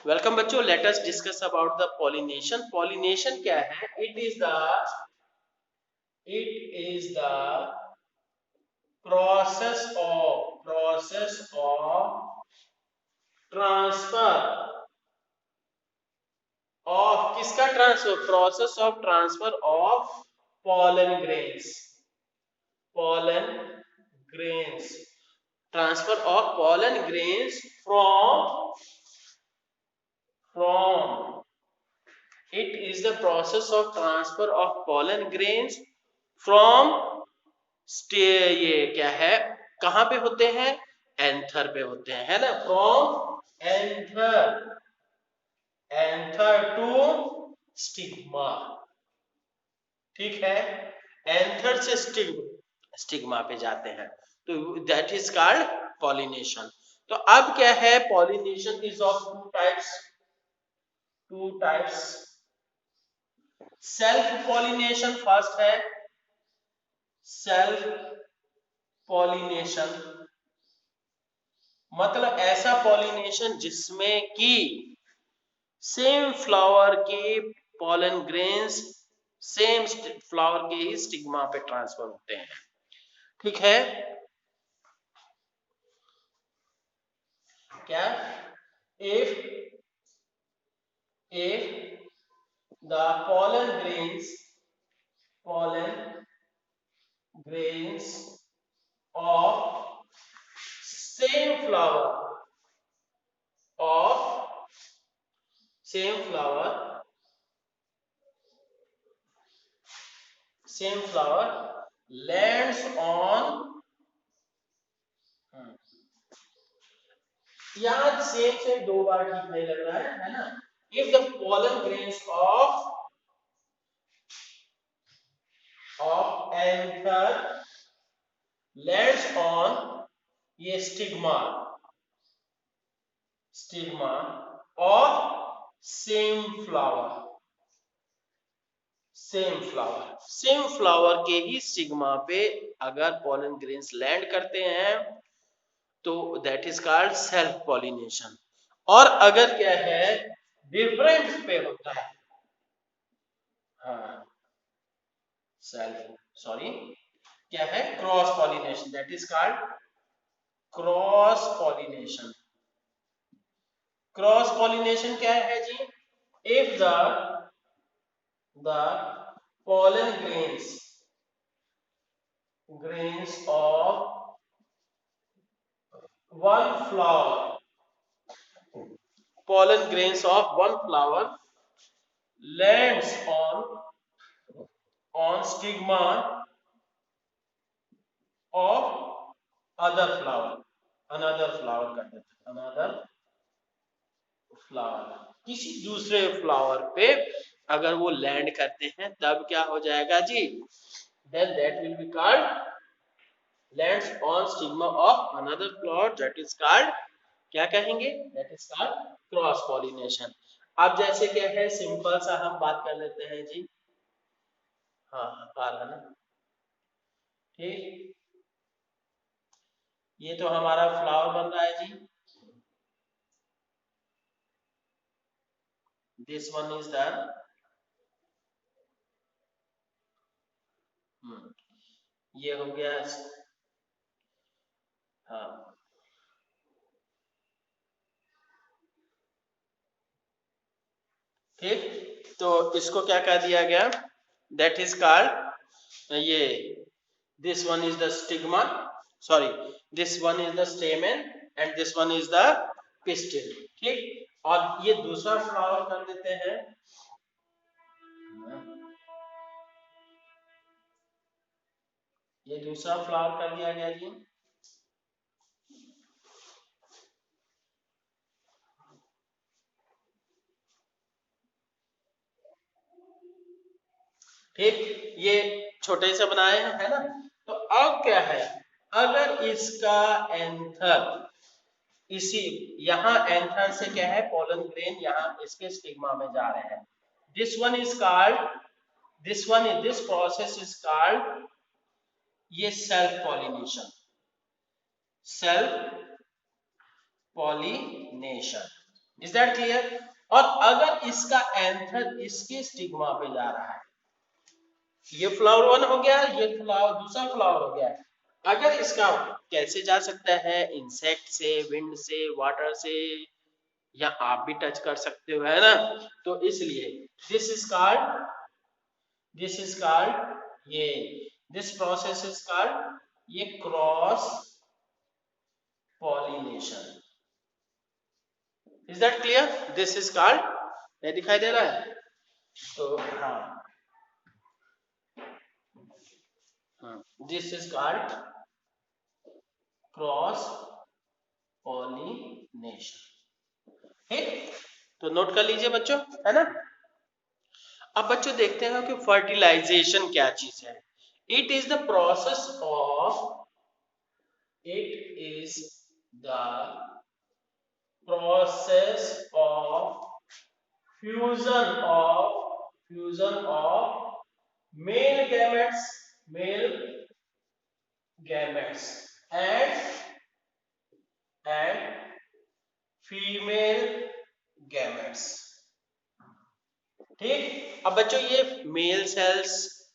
Welcome बच्चों, let us discuss about the pollination. Pollination क्या है? It is the process of transfer of किसका transfer? Process of transfer of pollen grains pollen grains transfer of pollen grains from it is the process of transfer of pollen grains from ये क्या है, कहां पे होते हैं? Anther पे होते हैं, है ना। From anther to stigma. ठीक है, एंथर से स्टिग्मा पे जाते हैं, तो दैट इज कॉल्ड पॉलिनेशन। तो अब क्या है, pollination is of two types. Self pollination first है, सेल्फ पॉलिनेशन मतलब ऐसा पॉलिनेशन जिसमें कि सेम फ्लावर के पॉलन ग्रेन्स सेम फ्लावर के ही स्टिग्मा पे ट्रांसफर होते हैं। ठीक है, क्या? If if the pollen grains of same of flower same flower lands on याद सेम से दो बार ठीक नहीं लग रहा है ना। If the pollen grains of anther lands on ये स्टिग्मा और सेम फ्लावर के ही स्टिग्मा पे अगर पॉलन ग्रेन्स लैंड करते हैं तो that is called self pollination. और अगर क्या है, डिफरेंट पे होता है, हाँ सेल्फ सॉरी क्या है, cross pollination, that is called cross pollination. Cross pollination क्या है जी? If the pollen grains of one flower lands on stigma of another flower कर देते हैं, another flower किसी दूसरे फ्लावर पे अगर वो लैंड करते हैं तब क्या हो जाएगा जी? then that will be called lands on stigma of another flower, that is called क्या कहेंगे? that is called cross pollination. अब जैसे क्या है, सिंपल सा हम बात कर लेते हैं जी। हाँ आ रहा ना, ठीक। ये तो हमारा फ्लावर बन रहा है जी, दिस वन इज द ये हो गया, हाँ ठीक। तो इसको क्या कह दिया गया? दैट इज कॉल्ड ये this one is the stigma, sorry this one is the स्टेमन and this one is the pistil. ठीक, और ये दूसरा फ्लावर कर देते हैं, ये दूसरा फ्लावर कर दिया गया जी। ठीक, ये छोटे से बनाए हैं, है ना। तो अब क्या है, अगर इसका एंथर इसी यहाँ एंथर से क्या है, पोलन ग्रेन यहाँ इसके स्टिग्मा में जा रहे हैं, this one is called this process is called ये self pollination. Is that clear? और अगर इसका एंथर इसके स्टिग्मा पे जा रहा है, ये फ्लावर वन हो गया, ये फ्लावर दूसरा फ्लावर हो गया, अगर इसका कैसे जा सकता है, इंसेक्ट से, विंड से, वाटर से, या आप भी टच कर सकते हो, है ना? तो इसलिए दिस इज कॉल्ड ये दिस प्रोसेस इज कॉल्ड ये cross pollination. Is that clear? This is called, ये दिखाई दे रहा है? तो हाँ, this is called cross pollination. ठीक, तो नोट कर लीजिए बच्चों, है ना? अब बच्चों देखते हैं कि फर्टिलाइजेशन क्या चीज है। It is the process of it is the process of fusion of male gametes and female gametes। ठीक, अब बच्चों ये मेल सेल्स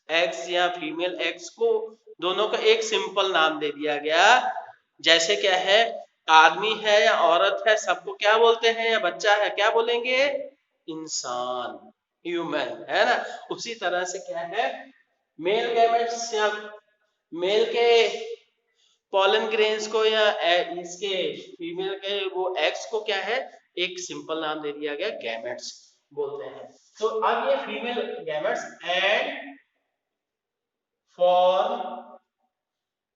एक्स या फीमेल एक्स को दोनों का एक सिंपल नाम दे दिया गया। जैसे क्या है, आदमी है या औरत है, सबको क्या बोलते हैं, या बच्चा है क्या बोलेंगे, इंसान, ह्यूमन, है ना? उसी तरह से क्या है, मेल गैमेट्स या मेल के पॉलन ग्रेन्स को या इसके फीमेल के वो एक्स को क्या है, एक सिंपल नाम दे दिया गया, गैमेट्स बोलते हैं। तो अब ये female gametes and form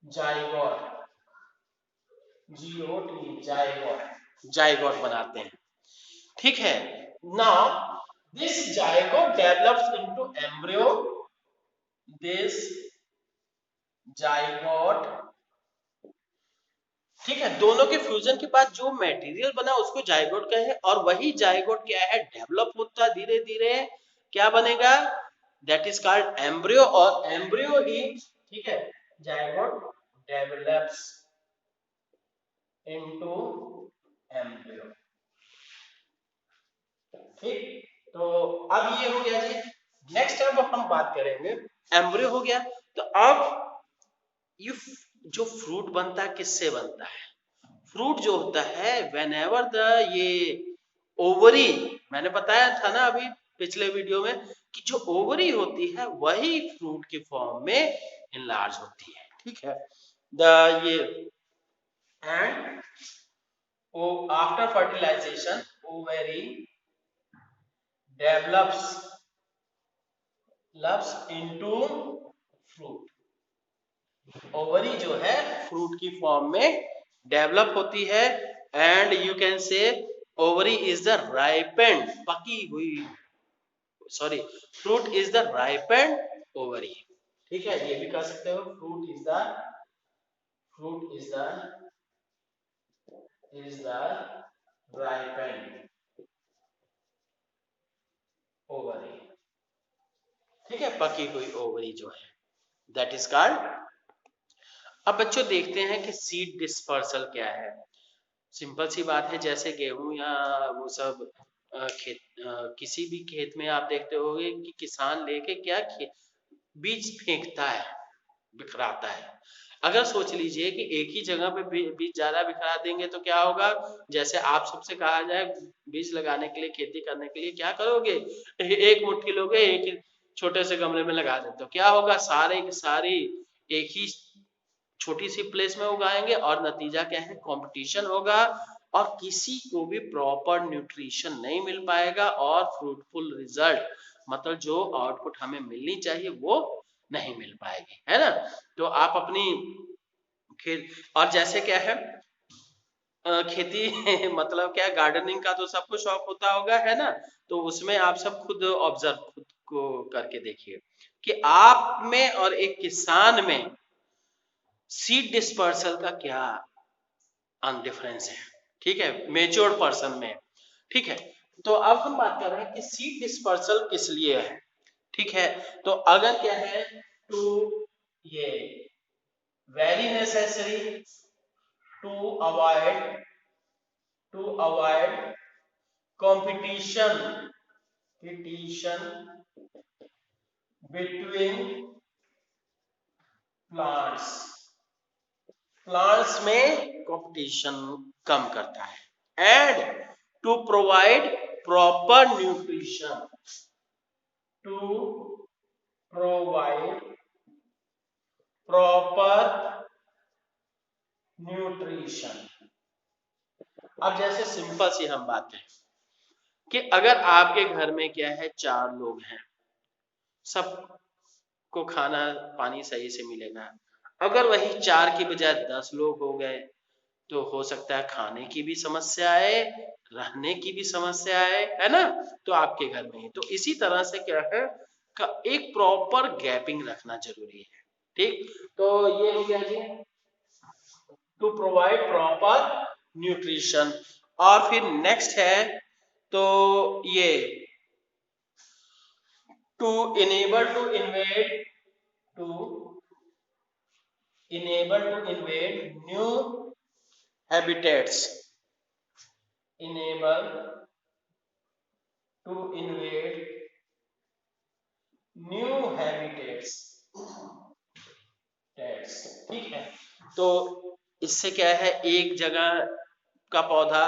zygote, GOT, zygote बनाते हैं। ठीक है, now this zygote develops into embryo, this zygote, ठीक है, दोनों के फ्यूजन के बाद जो मटेरियल बना उसको जाइगोट कहे, और वही जाइगोट क्या है, डेवलप होता धीरे धीरे क्या बनेगा, दैट इज कॉल्ड एम्ब्रियो, और एम्ब्रियो ही, ठीक है, जाइगोट डेवलप्स इनटू एम्ब्रियो। ठीक, तो अब ये हो गया जी। नेक्स्ट अब हम बात करेंगे, एम्ब्रियो हो गया, तो अब ये जो फ्रूट बनता है किससे बनता है, फ्रूट जो होता है व्हेनेवर द ये ओवरी, मैंने बताया था ना अभी पिछले वीडियो में कि जो ओवरी होती है वही फ्रूट के फॉर्म में इनलार्ज होती है। ठीक है, द ये and after fertilisation ovary develops into fruit, ovary जो है फ्रूट की फॉर्म में डेवलप होती है, and you can say ovary is the ripened, पकी हुई, sorry, fruit is the ripened ovary. ठीक है, ये भी कह सकते हो, fruit is the ripened ovary. ठीक है, पकी हुई ओवरी जो है, दैट इज कॉल्ड। अब बच्चों देखते हैं कि सीड डिस्पर्सल क्या है। सिंपल सी बात है, जैसे गेहूं या वो सब किसी भी खेत में आप देखते होंगे कि किसान लेके क्या बीज फेंकता है, बिखराता है। अगर सोच लीजिए कि एक ही जगह पे बीज ज्यादा बिखरा देंगे तो क्या होगा, जैसे आप सबसे कहा जाए बीज लगाने के लिए, खेती करने के लिए क्या करोगे, एक मुट्ठी लोगे, एक छोटे से गमले में लगा देते हो, क्या होगा, सारे की सारी एक ही छोटी सी प्लेस में उगाएंगे, और नतीजा क्या है, कंपटीशन होगा, और किसी को भी प्रॉपर न्यूट्रिशन नहीं मिल पाएगा, और फ्रूटफुल रिजल्ट, मतलब जो आउटपुट हमें मिलनी चाहिए वो नहीं मिल पाएगी, है ना? तो आप अपनी खेत, और जैसे क्या है खेती मतलब क्या, गार्डनिंग का तो सबको शौक होता होगा, है ना? तो उसमें आप सब खुद ऑब्जर्व खुद को करके देखिए कि आप में और एक किसान में सीड डिस्पर्सल का क्या डिफरेंस है। ठीक है, मेच्योर्ड पर्सन में। ठीक है, तो अब हम बात कर रहे हैं कि सीड डिस्पर्सल किस लिए है। ठीक है, तो अगर क्या है, टू ये very necessary to avoid competition between plants में कंपटीशन कम करता है and to provide proper nutrition अब जैसे सिंपल सी हम बात है कि अगर आपके घर में क्या है 4 लोग हैं, सबको खाना पानी सही से मिलेगा। अगर वही 4 की बजाय 10 लोग हो गए तो हो सकता है खाने की भी समस्या है, रहने की भी समस्या है ना। तो आपके घर में ही तो इसी तरह से क्या है का एक प्रॉपर गैपिंग रखना जरूरी है। ठीक, तो ये हो गया जी टू प्रोवाइड प्रॉपर न्यूट्रिशन। और फिर नेक्स्ट है तो ये to enable to invade new habitats, enable to invade new habitats। ठीक है, तो इससे क्या है एक जगह का पौधा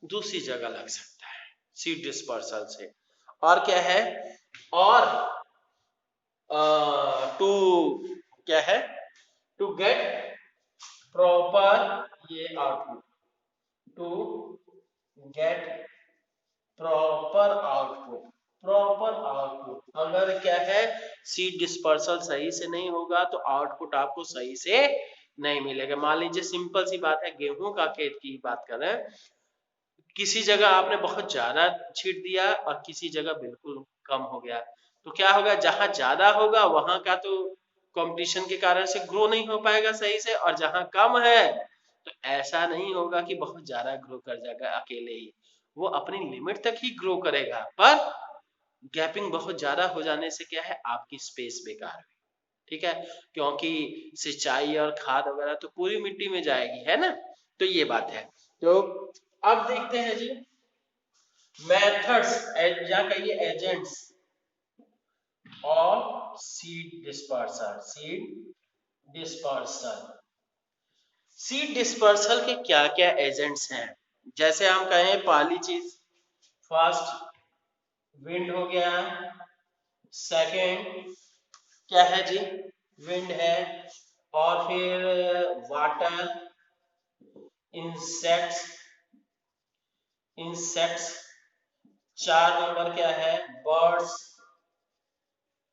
दूसरी जगह लग सकता है सीड डिस्पर्सल से। और क्या है और टू क्या है टू गेट प्रॉपर ये output, to get proper output अगर क्या है सीड डिस्पर्सल सही से नहीं होगा तो आउटपुट आपको सही से नहीं मिलेगा। मान लीजिए सिंपल सी बात है, गेहूं का खेत की बात करें, किसी जगह आपने बहुत ज्यादा छीट दिया और किसी जगह बिल्कुल कम हो गया, तो क्या होगा जहां ज्यादा होगा वहां का तो कंपटीशन के कारण से ग्रो नहीं हो पाएगा सही से, और जहां कम है तो ऐसा नहीं होगा कि बहुत ज्यादा ग्रो कर जाएगा अकेले ही, वो अपनी लिमिट तक ही ग्रो करेगा। पर गैपिंग बहुत ज्यादा हो जाने से क्या है आपकी स्पेस बेकार हुई। ठीक है, क्योंकि सिंचाई और खाद वगैरह तो पूरी मिट्टी में जाएगी, है ना। तो ये बात है। तो अब देखते हैं जी मेथड्स या कहिए एजेंट्स ऑफ सीड डिस्पर्सल के क्या क्या एजेंट्स हैं। जैसे हम कहें पहली चीज फर्स्ट विंड हो गया, सेकंड क्या है जी विंड है, और फिर वाटर, इंसेक्ट्स 4 नंबर क्या है बर्ड्स,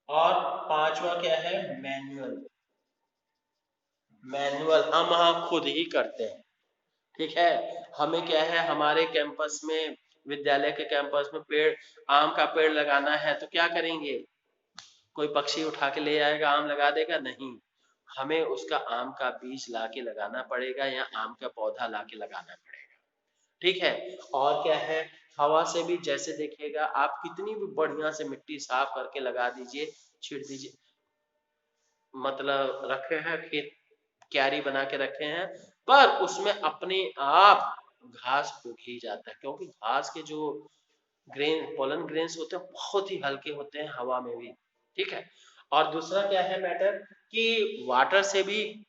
और 5वां क्या है मैनुअल हम खुद ही करते हैं। ठीक है, हमें क्या है हमारे कैंपस में विद्यालय के कैंपस में पेड़ आम का पेड़ लगाना है तो क्या करेंगे, कोई पक्षी उठा के ले आएगा आम लगा देगा नहीं, हमें उसका आम का बीज ला के लगाना पड़ेगा या आम का पौधा ला के लगाना पड़ेगा। ठीक है, और क्या है हवा से भी जैसे देखिएगा आप कितनी भी बढ़िया से मिट्टी साफ करके लगा दीजिए छीट दीजिए, मतलब रखे हैं खेत क्यारी बना के रखे हैं पर उसमें अपने आप घास उग ही जाता है, क्योंकि घास के जो पोलन ग्रेन्स होते हैं बहुत ही हल्के होते हैं हवा में भी। ठीक है, और दूसरा क्या है मैटर कि वाटर से भी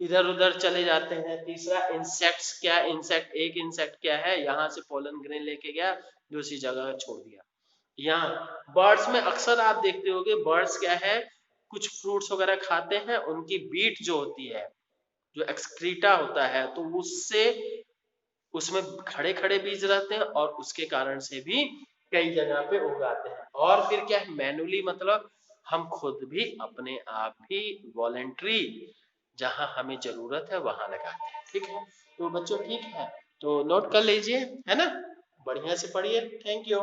इधर उधर चले जाते हैं। तीसरा इंसेक्ट्स, क्या एक इंसेक्ट क्या है यहाँ से पोलन ग्रेन लेके गया दूसरी जगह छोड़ दिया। यहाँ बर्ड्स में अक्सर आप देखते होंगे बर्ड्स क्या है कुछ फ्रूट्स वगैरह खाते हैं, उनकी बीट जो होती है जो एक्सक्रीटा होता है तो उससे उसमें खड़े खड़े बीज रहते हैं और उसके कारण से भी कई जगह पे उगाते हैं। और फिर क्या है मैनुअली मतलब हम खुद भी अपने आप ही वॉलेंट्री जहां हमें जरूरत है वहां लगाते हैं। ठीक है, तो बच्चों ठीक है तो नोट कर लीजिए, है ना, बढ़िया से पढ़िए। Thank you.